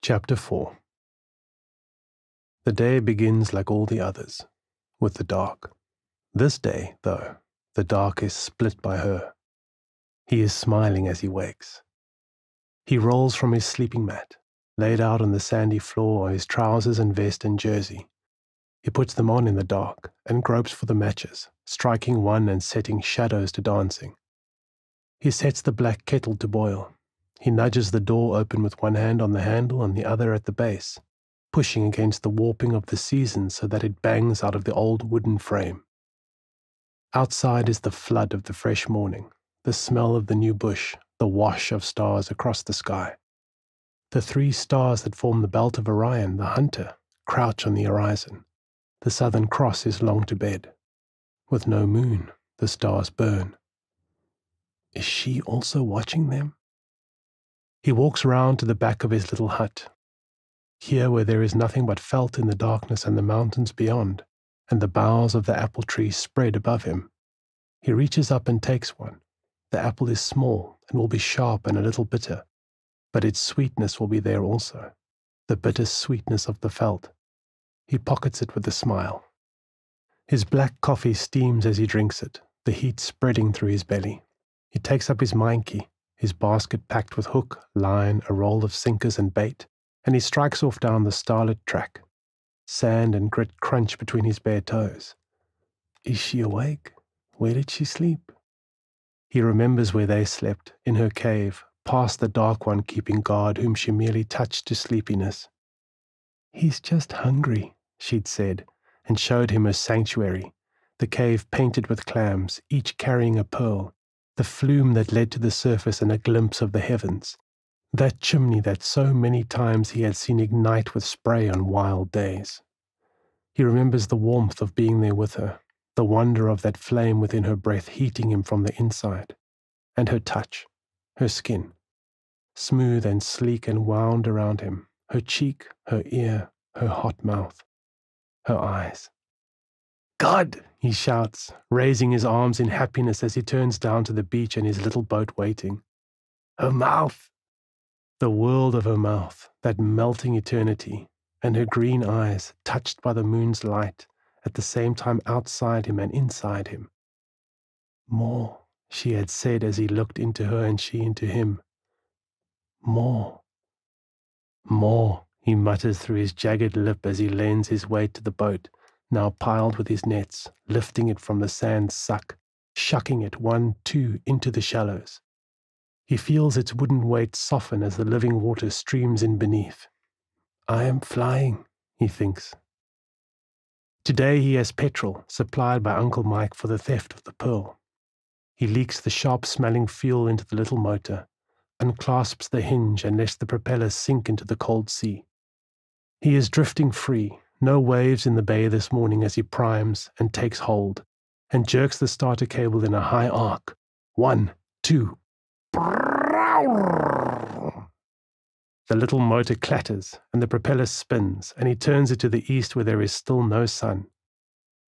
Chapter 4. The day begins like all the others, with the dark. This day, though, the dark is split by her. He is smiling as he wakes. He rolls from his sleeping mat, laid out on the sandy floor are his trousers and vest and jersey. He puts them on in the dark and gropes for the matches, striking one and setting shadows to dancing. He sets the black kettle to boil. He nudges the door open with one hand on the handle and the other at the base, pushing against the warping of the seasons so that it bangs out of the old wooden frame. Outside is the flood of the fresh morning, the smell of the new bush, the wash of stars across the sky. The 3 stars that form the belt of Orion, the hunter, crouch on the horizon. The Southern Cross is long to bed. With no moon, the stars burn. Is she also watching them? He walks round to the back of his little hut. Here where there is nothing but felt in the darkness and the mountains beyond, and the boughs of the apple tree spread above him. He reaches up and takes one. The apple is small and will be sharp and a little bitter, but its sweetness will be there also, the bitter sweetness of the felt. He pockets it with a smile. His black coffee steams as he drinks it, the heat spreading through his belly. He takes up his mindkie, his basket packed with hook, line, a roll of sinkers and bait, and he strikes off down the starlit track. Sand and grit crunch between his bare toes. Is she awake? Where did she sleep? He remembers where they slept, in her cave, past the dark one keeping guard whom she merely touched to sleepiness. He's just hungry, she'd said, and showed him her sanctuary, the cave painted with clams, each carrying a pearl, the flume that led to the surface and a glimpse of the heavens, that chimney that so many times he had seen ignite with spray on wild days. He remembers the warmth of being there with her, the wonder of that flame within her breath heating him from the inside, and her touch, her skin, smooth and sleek and wound around him, her cheek, her ear, her hot mouth, her eyes. God, he shouts, raising his arms in happiness as he turns down to the beach and his little boat waiting. Her mouth! The world of her mouth, that melting eternity, and her green eyes, touched by the moon's light, at the same time outside him and inside him. More, she had said as he looked into her and she into him. More. More, he mutters through his jagged lip as he lends his weight to the boat, now piled with his nets, lifting it from the sand's suck, shucking it 1, 2 into the shallows. He feels its wooden weight soften as the living water streams in beneath. I am flying, he thinks. Today he has petrol, supplied by Uncle Mike for the theft of the pearl. He leaks the sharp-smelling fuel into the little motor, unclasps the hinge and lets the propeller sink into the cold sea. He is drifting free, no waves in the bay this morning as he primes and takes hold, and jerks the starter cable in a high arc. 1, 2. The little motor clatters, and the propeller spins, and he turns it to the east where there is still no sun.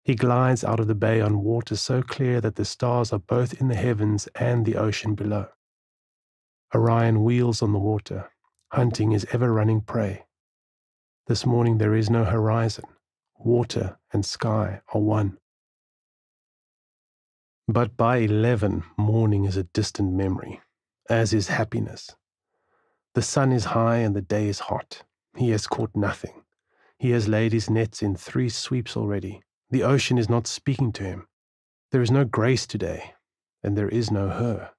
He glides out of the bay on water so clear that the stars are both in the heavens and the ocean below. Orion wheels on the water, hunting his ever-running prey. This morning there is no horizon. Water and sky are one. But by 11, morning is a distant memory, as is happiness. The sun is high and the day is hot. He has caught nothing. He has laid his nets in 3 sweeps already. The ocean is not speaking to him. There is no grace today, and there is no her.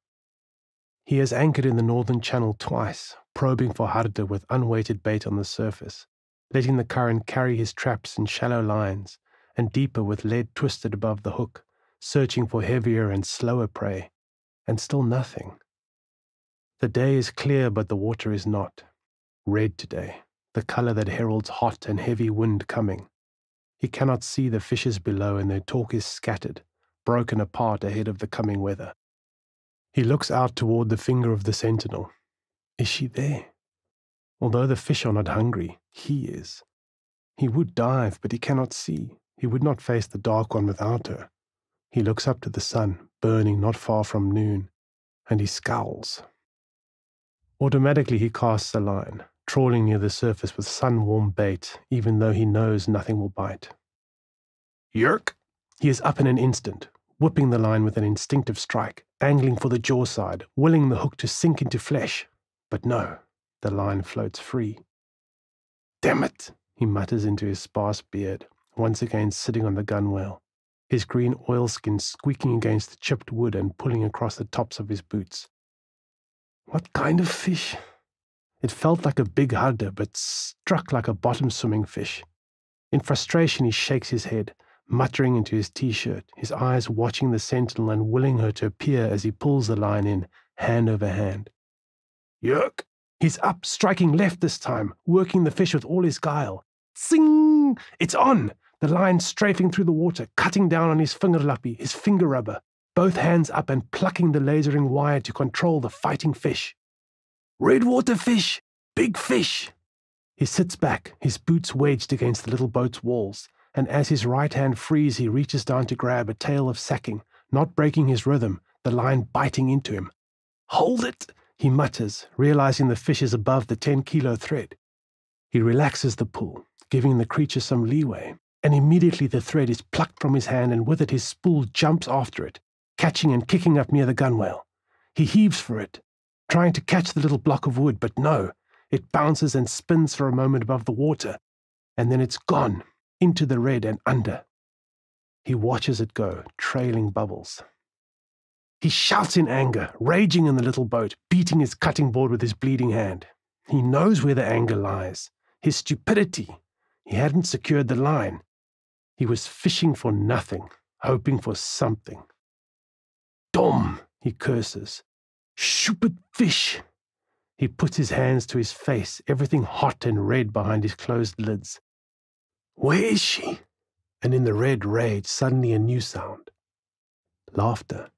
He has anchored in the northern channel twice, probing for harde with unweighted bait on the surface, letting the current carry his traps in shallow lines, and deeper with lead twisted above the hook, searching for heavier and slower prey, and still nothing. The day is clear, but the water is not. Red today, the color that heralds hot and heavy wind coming. He cannot see the fishes below, and their talk is scattered, broken apart ahead of the coming weather. He looks out toward the finger of the sentinel. Is she there? Although the fish are not hungry, he is. He would dive, but he cannot see. He would not face the dark one without her. He looks up to the sun, burning not far from noon, and he scowls. Automatically he casts a line, trawling near the surface with sun-warmed bait, even though he knows nothing will bite. Yerk! He is up in an instant, whipping the line with an instinctive strike, angling for the jaw side, willing the hook to sink into flesh. But no, the line floats free. Damn it, he mutters into his sparse beard, once again sitting on the gunwale, his green oilskin squeaking against the chipped wood and pulling across the tops of his boots. What kind of fish? It felt like a big hudder, but struck like a bottom-swimming fish. In frustration, he shakes his head, muttering into his T-shirt, his eyes watching the sentinel and willing her to appear as he pulls the line in, hand over hand. Yerk! He's up, striking left this time, working the fish with all his guile. Sing! It's on! The line strafing through the water, cutting down on his fingerlappie, his finger rubber, both hands up and plucking the lasering wire to control the fighting fish. Redwater fish! Big fish! He sits back, his boots wedged against the little boat's walls, and as his right hand frees, he reaches down to grab a tail of sacking, not breaking his rhythm, the line biting into him. Hold it! He mutters, realizing the fish is above the 10-kilo thread. He relaxes the pull, giving the creature some leeway, and immediately the thread is plucked from his hand, and with it his spool jumps after it, catching and kicking up near the gunwale. He heaves for it, trying to catch the little block of wood, but no, it bounces and spins for a moment above the water, and then it's gone, into the red and under. He watches it go, trailing bubbles. He shouts in anger, raging in the little boat, beating his cutting board with his bleeding hand. He knows where the anger lies. His stupidity. He hadn't secured the line. He was fishing for nothing, hoping for something. Dom, he curses. Stupid fish. He puts his hands to his face, everything hot and red behind his closed lids. Where is she? And in the red rage, suddenly a new sound. Laughter.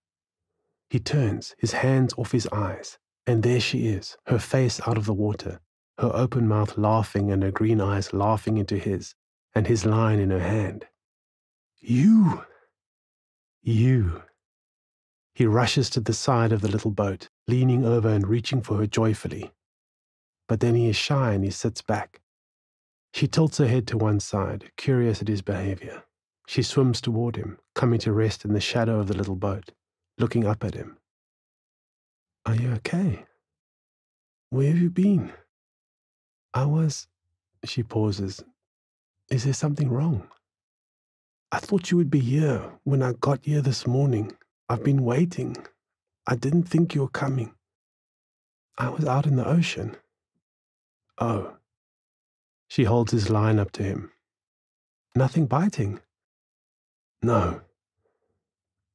He turns, his hands off his eyes, and there she is, her face out of the water, her open mouth laughing and her green eyes laughing into his, and his line in her hand. You! You! He rushes to the side of the little boat, leaning over and reaching for her joyfully. But then he is shy and he sits back. She tilts her head to one side, curious at his behavior. She swims toward him, coming to rest in the shadow of the little boat, looking up at him. Are you okay? Where have you been? She pauses. Is there something wrong? I thought you would be here when I got here this morning. I've been waiting. I didn't think you were coming. I was out in the ocean. Oh. She holds his line up to him. Nothing biting? No.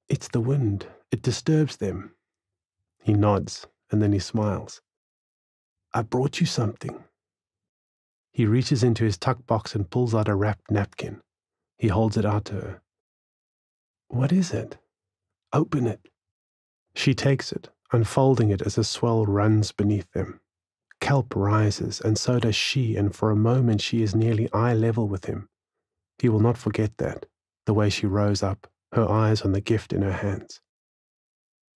It's the wind. It disturbs them. He nods, and then he smiles. I brought you something. He reaches into his tuck box and pulls out a wrapped napkin. He holds it out to her. What is it? Open it. She takes it, unfolding it as a swell runs beneath them. Kelp rises, and so does she, and for a moment she is nearly eye level with him. He will not forget that, the way she rose up, her eyes on the gift in her hands.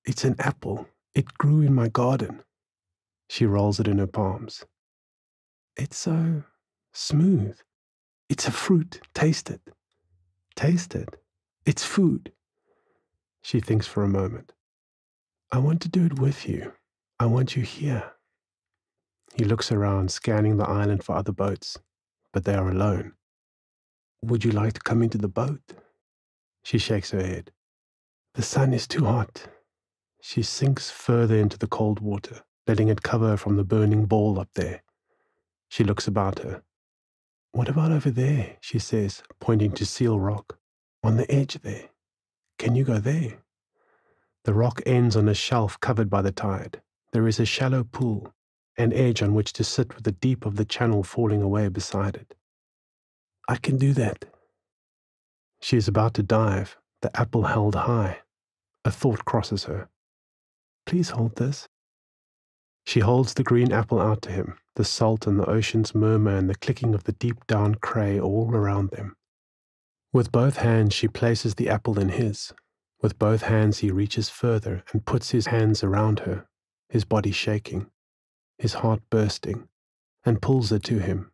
It's an apple. It grew in my garden. She rolls it in her palms. It's so smooth. It's a fruit. Taste it. Taste it. It's food. She thinks for a moment. I want to do it with you. I want you here. He looks around, scanning the island for other boats, but they are alone. Would you like to come into the boat? She shakes her head. The sun is too hot. She sinks further into the cold water, letting it cover her from the burning ball up there. She looks about her. What about over there? She says, pointing to Seal Rock. On the edge there. Can you go there? The rock ends on a shelf covered by the tide. There is a shallow pool, an edge on which to sit with the deep of the channel falling away beside it. I can do that. She is about to dive, the apple held high. A thought crosses her. Please hold this. She holds the green apple out to him, the salt and the ocean's murmur and the clicking of the deep-down cray all around them. With both hands she places the apple in his. With both hands he reaches further and puts his hands around her, his body shaking, his heart bursting, and pulls her to him,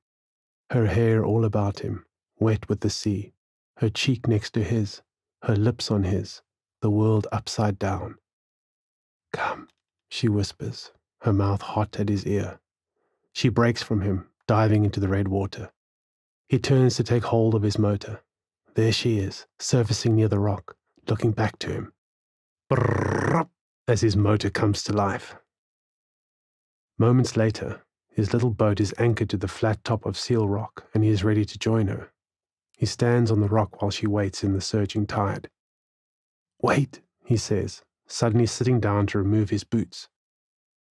her hair all about him, wet with the sea, her cheek next to his, her lips on his, the world upside down. "Come," she whispers, her mouth hot at his ear. She breaks from him, diving into the red water. He turns to take hold of his motor. There she is, surfacing near the rock, looking back to him. Brrrr, as his motor comes to life. Moments later, his little boat is anchored to the flat top of Seal Rock, and he is ready to join her. He stands on the rock while she waits in the surging tide. "Wait," he says, suddenly sitting down to remove his boots.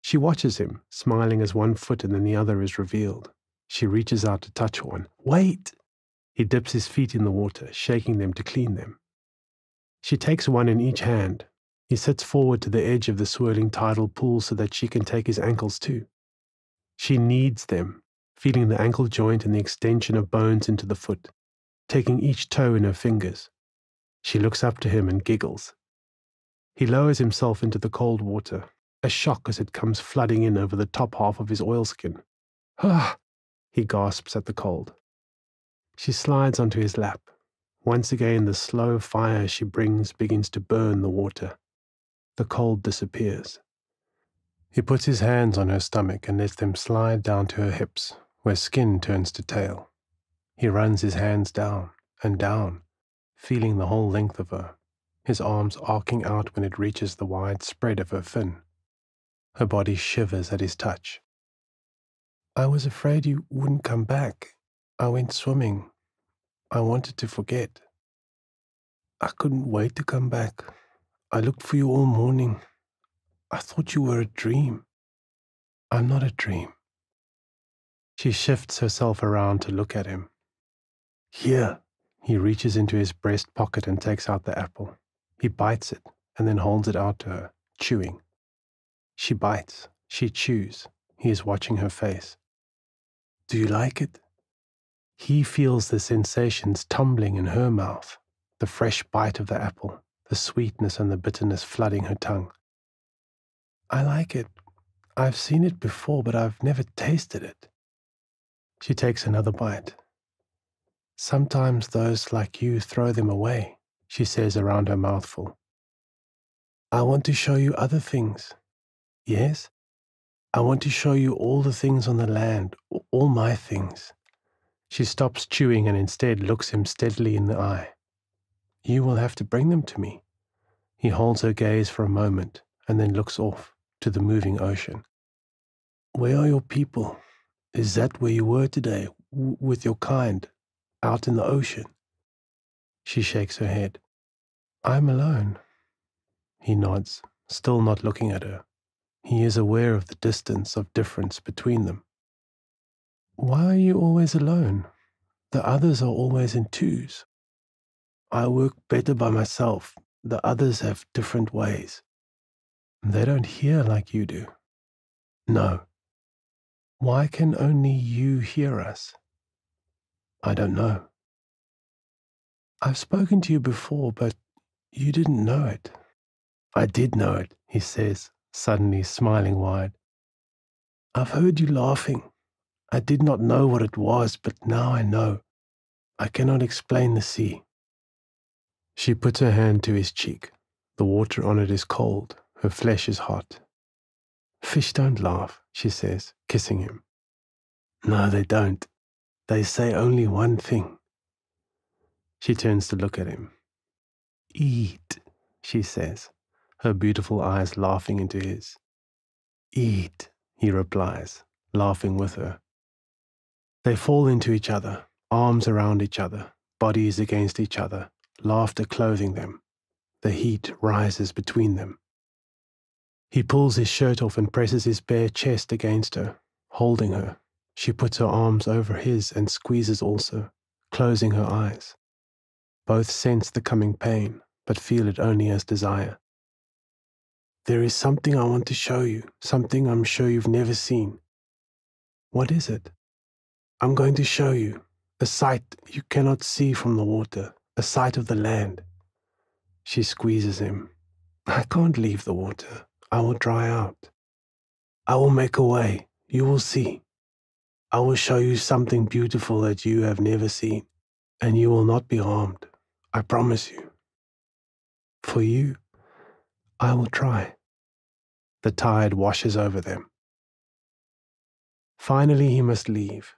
She watches him, smiling as one foot and then the other is revealed. She reaches out to touch one. "Wait!" He dips his feet in the water, shaking them to clean them. She takes one in each hand. He sits forward to the edge of the swirling tidal pool so that she can take his ankles too. She kneads them, feeling the ankle joint and the extension of bones into the foot, taking each toe in her fingers. She looks up to him and giggles. He lowers himself into the cold water, a shock as it comes flooding in over the top half of his oilskin. "Ah!" he gasps at the cold. She slides onto his lap. Once again, the slow fire she brings begins to burn the water. The cold disappears. He puts his hands on her stomach and lets them slide down to her hips, where skin turns to tail. He runs his hands down and down, feeling the whole length of her, his arms arcing out when it reaches the wide spread of her fin. Her body shivers at his touch. "I was afraid you wouldn't come back. I went swimming. I wanted to forget. I couldn't wait to come back. I looked for you all morning. I thought you were a dream. I'm not a dream." She shifts herself around to look at him. "Here." He reaches into his breast pocket and takes out the apple. He bites it and then holds it out to her, chewing. She bites. She chews. He is watching her face. "Do you like it?" He feels the sensations tumbling in her mouth, the fresh bite of the apple, the sweetness and the bitterness flooding her tongue. "I like it. I've seen it before, but I've never tasted it." She takes another bite. "Sometimes those like you throw them away," she says around her mouthful. "I want to show you other things." "Yes?" "I want to show you all the things on the land, all my things." She stops chewing and instead looks him steadily in the eye. "You will have to bring them to me." He holds her gaze for a moment and then looks off to the moving ocean. "Where are your people? Is that where you were today, with your kind, out in the ocean?" She shakes her head. "I'm alone." He nods, still not looking at her. He is aware of the distance of difference between them. "Why are you always alone? The others are always in twos." "I work better by myself. The others have different ways." "They don't hear like you do." "No." "Why can only you hear us?" "I don't know." "I've spoken to you before, but you didn't know it." "I did know it," he says, suddenly smiling wide. "I've heard you laughing. I did not know what it was, but now I know. I cannot explain the sea." She puts her hand to his cheek. The water on it is cold. Her flesh is hot. "Fish don't laugh," she says, kissing him. "No, they don't. They say only one thing." She turns to look at him. "Eat," she says, her beautiful eyes laughing into his. "Eat," he replies, laughing with her. They fall into each other, arms around each other, bodies against each other, laughter clothing them. The heat rises between them. He pulls his shirt off and presses his bare chest against her, holding her. She puts her arms over his and squeezes also, closing her eyes. Both sense the coming pain, but feel it only as desire. "There is something I want to show you, something I'm sure you've never seen." "What is it?" "I'm going to show you a sight you cannot see from the water, a sight of the land." She squeezes him. "I can't leave the water. I will dry out. I will make a way. You will see." I will show you something beautiful that you have never seen, and you will not be harmed. I promise you. For you, I will try. The tide washes over them. Finally, he must leave.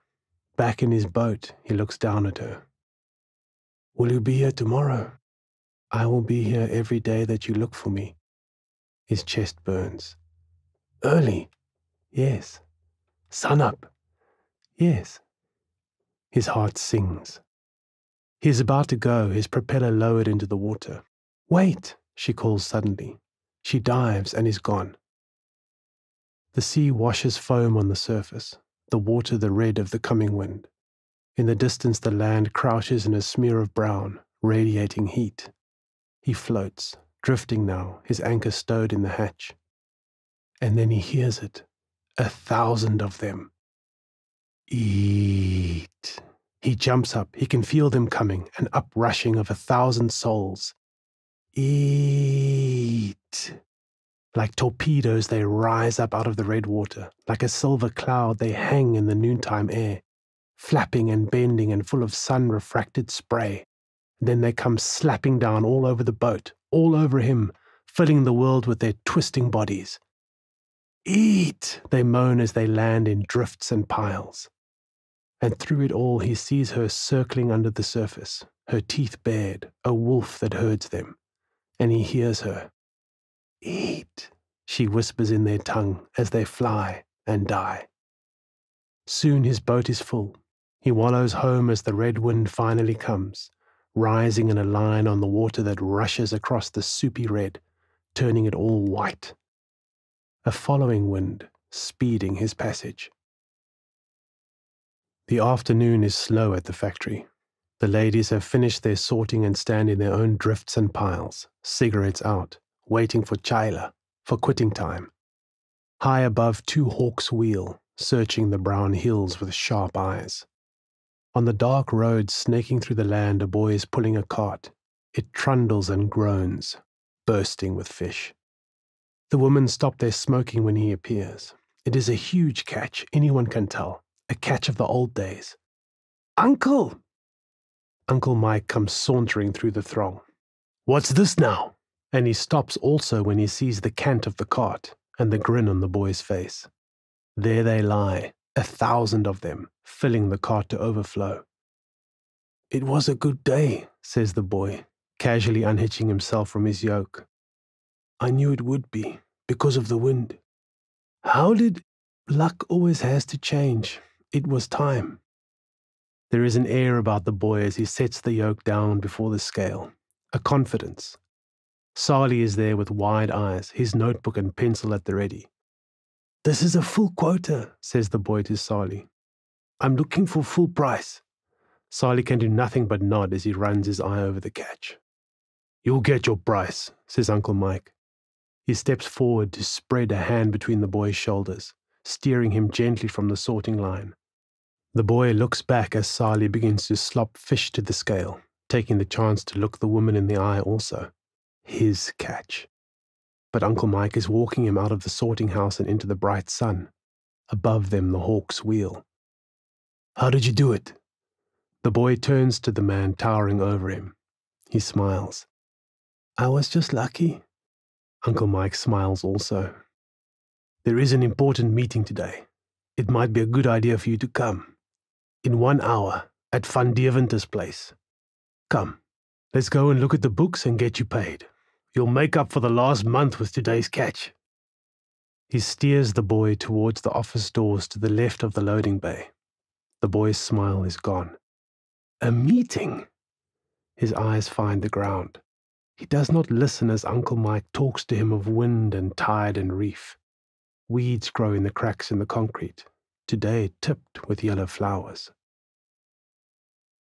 Back in his boat, he looks down at her. Will you be here tomorrow? I will be here every day that you look for me. His chest burns. Early? Yes. Sun up? Yes. His heart sings. He is about to go, his propeller lowered into the water. Wait, she calls suddenly. She dives and is gone. The sea washes foam on the surface, the water the red of the coming wind. In the distance the land crouches in a smear of brown, radiating heat. He floats, drifting now, his anchor stowed in the hatch. And then he hears it, 1,000 of them. Eat. He jumps up, he can feel them coming, an uprushing of 1,000 souls. Eat. Like torpedoes they rise up out of the red water, like a silver cloud they hang in the noontime air, flapping and bending and full of sun-refracted spray. Then they come slapping down all over the boat, all over him, filling the world with their twisting bodies. Eat, they moan as they land in drifts and piles. And through it all he sees her circling under the surface, her teeth bared, a wolf that herds them. And he hears her. Eat, she whispers in their tongue as they fly and die. Soon his boat is full. He wallows home as the red wind finally comes, rising in a line on the water that rushes across the soupy red, turning it all white. A following wind, speeding his passage. The afternoon is slow at the factory. The ladies have finished their sorting and stand in their own drifts and piles, cigarettes out, waiting for Chila, for quitting time. High above, 2 hawks wheel, searching the brown hills with sharp eyes. On the dark road snaking through the land, a boy is pulling a cart. It trundles and groans, bursting with fish. The women stop their smoking when he appears. It is a huge catch, anyone can tell, a catch of the old days. Uncle! Uncle Mike comes sauntering through the throng. What's this now? And he stops also when he sees the cant of the cart and the grin on the boy's face. There they lie, 1,000 of them, filling the cart to overflow. It was a good day, says the boy, casually unhitching himself from his yoke. I knew it would be, because of the wind. How did... Luck always has to change. It was time. There is an air about the boy as he sets the yoke down before the scale, a confidence. Sali is there with wide eyes, his notebook and pencil at the ready. This is a full quota, says the boy to Sali. I'm looking for full price. Sali can do nothing but nod as he runs his eye over the catch. You'll get your price, says Uncle Mike. He steps forward to spread a hand between the boy's shoulders, steering him gently from the sorting line. The boy looks back as Sali begins to slop fish to the scale, taking the chance to look the woman in the eye also. His catch. But Uncle Mike is walking him out of the sorting house and into the bright sun. Above them the hawks wheel. How did you do it? The boy turns to the man towering over him. He smiles. I was just lucky. Uncle Mike smiles also. There is an important meeting today. It might be a good idea for you to come. In 1 hour, at Van Deventer place. Come, let's go and look at the books and get you paid. You'll make up for the last month with today's catch. He steers the boy towards the office doors to the left of the loading bay. The boy's smile is gone. A meeting? His eyes find the ground. He does not listen as Uncle Mike talks to him of wind and tide and reef. Weeds grow in the cracks in the concrete, today tipped with yellow flowers.